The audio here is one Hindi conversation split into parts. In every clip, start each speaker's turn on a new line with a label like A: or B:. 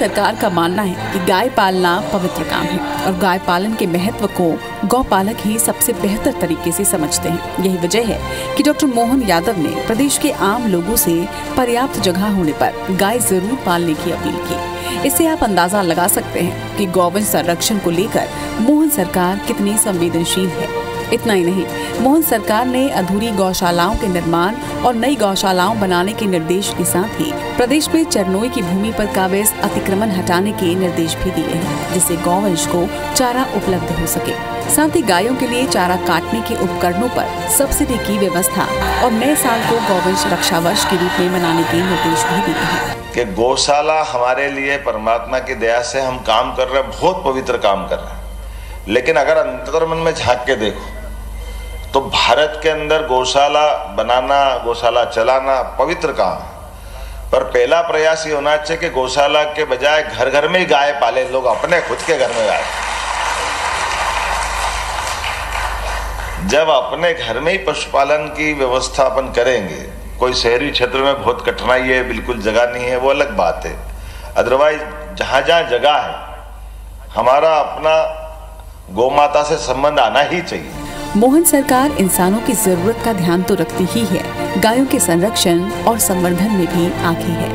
A: सरकार का मानना है कि गाय पालना पवित्र काम है और गाय पालन के महत्व को गौपालक ही सबसे बेहतर तरीके से समझते हैं। यही वजह है कि डॉक्टर मोहन यादव ने प्रदेश के आम लोगों से पर्याप्त जगह होने पर गाय जरूर पालने की अपील की। इससे आप अंदाजा लगा सकते हैं कि गौवंश संरक्षण को लेकर मोहन सरकार कितनी संवेदनशील है। इतना ही नहीं, मोहन सरकार ने अधूरी गौशालाओं के निर्माण और नई गौशालाओं बनाने के निर्देश के साथ ही प्रदेश में चरनोई की भूमि पर काबिज अतिक्रमण हटाने के निर्देश भी दिए हैं, जिससे गौवंश को चारा उपलब्ध हो सके। साथ ही गायों के लिए चारा काटने के उपकरणों पर सब्सिडी की व्यवस्था और नए साल को गौवंश रक्षा वर्ष के रूप में मनाने के निर्देश भी दिए हैं।
B: कि गौशाला हमारे लिए परमात्मा की दया से हम काम कर रहे हैं, बहुत पवित्र काम कर रहे हैं। लेकिन अगर अंतर्मन में झांक के देखो तो भारत के अंदर गौशाला बनाना, गौशाला चलाना पवित्र काम है, पर पहला प्रयास ये होना चाहिए कि गौशाला के बजाय घर घर में ही गाय पाले लोग, अपने खुद के घर में गाय। जब अपने घर में ही पशुपालन की व्यवस्था अपन करेंगे, कोई शहरी क्षेत्र में बहुत कठिनाई है, बिल्कुल जगह नहीं है, वो अलग बात है। अदरवाइज जहाँ जहाँ जगह है, हमारा अपना गौ माता से संबंध आना ही चाहिए।
A: मोहन सरकार इंसानों की जरूरत का ध्यान तो रखती ही है, गायों के संरक्षण और संवर्धन में भी आगे है।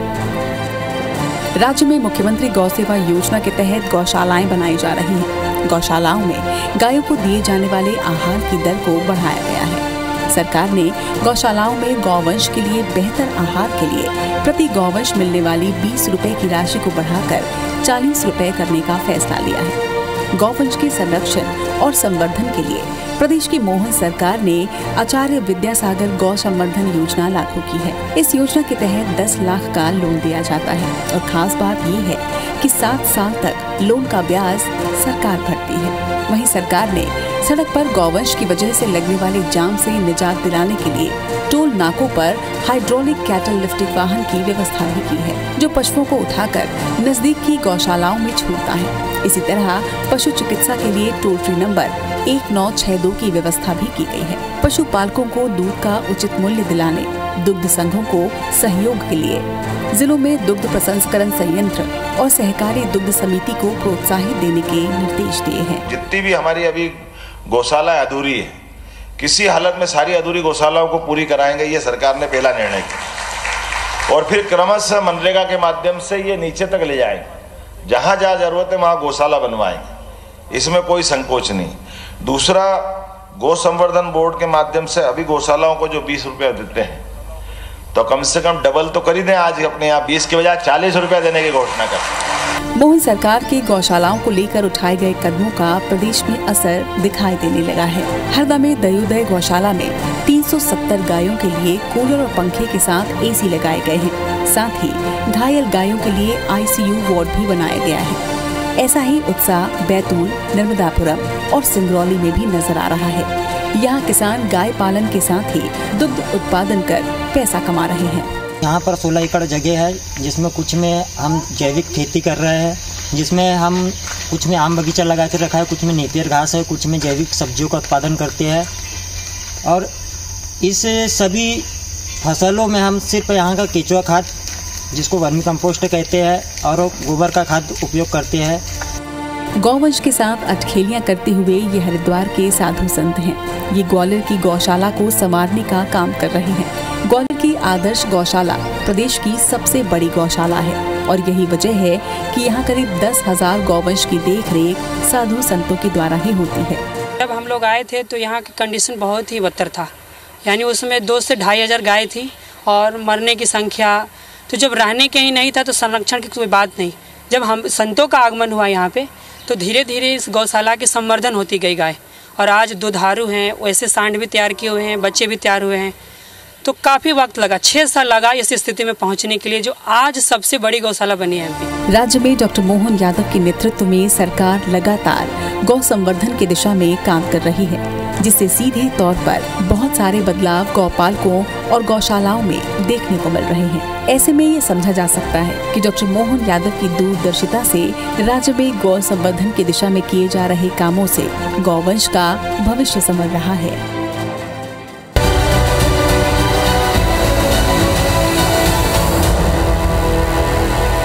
A: राज्य में मुख्यमंत्री गौ सेवा योजना के तहत गौशालाएं बनाई जा रही हैं। गौशालाओं में गायों को दिए जाने वाले आहार की दर को बढ़ाया गया है। सरकार ने गौशालाओं में गौवंश के लिए बेहतर आहार के लिए प्रति गौवंश मिलने वाली 20 रुपए की राशि को बढ़ाकर 40 रुपए करने का फैसला लिया है। गौवंश के संरक्षण और संवर्धन के लिए प्रदेश की मोहन सरकार ने आचार्य विद्यासागर गौ संवर्धन योजना लागू की है। इस योजना के तहत 10 लाख का लोन दिया जाता है और खास बात ये है कि 7 साल तक लोन का ब्याज सरकार भरती है। वहीं सरकार ने सड़क पर गौवंश की वजह से लगने वाले जाम से निजात दिलाने के लिए टोल नाकों पर हाइड्रोलिक कैटल लिफ्टिंग वाहन की व्यवस्था भी की है, जो पशुओं को उठाकर नजदीक की गौशालाओं में छोड़ता है। इसी तरह पशु चिकित्सा के लिए टोल फ्री नंबर 1962 की व्यवस्था भी की गई है। पशुपालकों को दूध का उचित मूल्य दिलाने, दुग्ध संघों को सहयोग के लिए जिलों में दुग्ध प्रसंस्करण संयंत्र और सहकारी दुग्ध समिति को प्रोत्साहित देने के निर्देश दिए हैं।
B: जितनी भी हमारी अभी गौशाला अधूरी है, किसी हालत में सारी अधूरी गौशालाओं को पूरी कराएंगे, ये सरकार ने पहला निर्णय किया। और फिर क्रमशः मनरेगा के माध्यम से ये नीचे तक ले जाएंगे, जहाँ जहाँ जरूरत है वहाँ गौशाला बनवाएंगे, इसमें कोई संकोच नहीं। दूसरा, गौ संवर्धन बोर्ड के माध्यम से अभी गौशालाओं को जो 20 रुपये देते हैं, तो कम से कम डबल तो कर ही दें। आज अपने यहाँ 20 के बजाय 40 रुपया देने की घोषणा कर।
A: मोहन सरकार की गौशालाओं को लेकर उठाए गए कदमों का प्रदेश में असर दिखाई देने लगा है। हरदा में दयोदय गौशाला में 370 गायों के लिए कूलर और पंखे के साथ AC लगाए गए हैं। साथ ही घायल गायों के लिए ICU वार्ड भी बनाया गया है। ऐसा ही उत्साह बैतूल, नर्मदापुरम और सिंगरौली में भी नजर आ रहा है। यहाँ किसान गाय पालन के साथ ही दुग्ध उत्पादन कर पैसा कमा रहे हैं।
C: यहाँ पर 16 एकड़ जगह है, जिसमें कुछ में हम जैविक खेती कर रहे हैं, जिसमें हम कुछ में आम बगीचा लगा के रखा है, कुछ में नेपियर घास है, कुछ में जैविक सब्जियों का उत्पादन करते हैं। और इस सभी फसलों में हम सिर्फ यहाँ का केचुआ खाद, जिसको वर्मी कंपोस्ट कहते हैं, और गोबर का खाद उपयोग करते हैं।
A: गौवंश के साथ अटखेलियां करते हुए ये हरिद्वार के साधु संत हैं। ये ग्वालियर की गौशाला को संवारने का काम कर रहे हैं। ग्वालियर की आदर्श गौशाला प्रदेश की सबसे बड़ी गौशाला है और यही वजह है कि यहाँ करीब 10,000 गौवंश की देखरेख साधु संतों के द्वारा ही होती है।
D: जब हम लोग आए थे तो यहाँ की कंडीशन बहुत ही बदतर था, यानी उसमें 2 से 2,500 गाय थी और मरने की संख्या, तो जब रहने के ही नहीं था तो संरक्षण की कोई बात नहीं। जब हम संतों का आगमन हुआ यहाँ पे, तो धीरे धीरे इस गौशाला की संवर्धन होती गई गाय, और आज दुधारू हैं, वैसे सांड भी तैयार किए हुए हैं, बच्चे भी तैयार हुए हैं। तो काफ़ी वक्त लगा, 6 साल लगा इस स्थिति में पहुंचने के लिए, जो आज सबसे बड़ी गौशाला बनी है।
A: राज्य में डॉक्टर मोहन यादव के नेतृत्व में सरकार लगातार गौ संवर्धन की दिशा में काम कर रही है, जिससे सीधे तौर पर बहुत सारे बदलाव गौपालकों और गौशालाओं में देखने को मिल रहे हैं। ऐसे में ये समझा जा सकता है कि डॉक्टर मोहन यादव की दूरदर्शिता से राज्य में गौ संवर्धन की दिशा में किए जा रहे कामों से गौवंश का भविष्य संवर रहा है।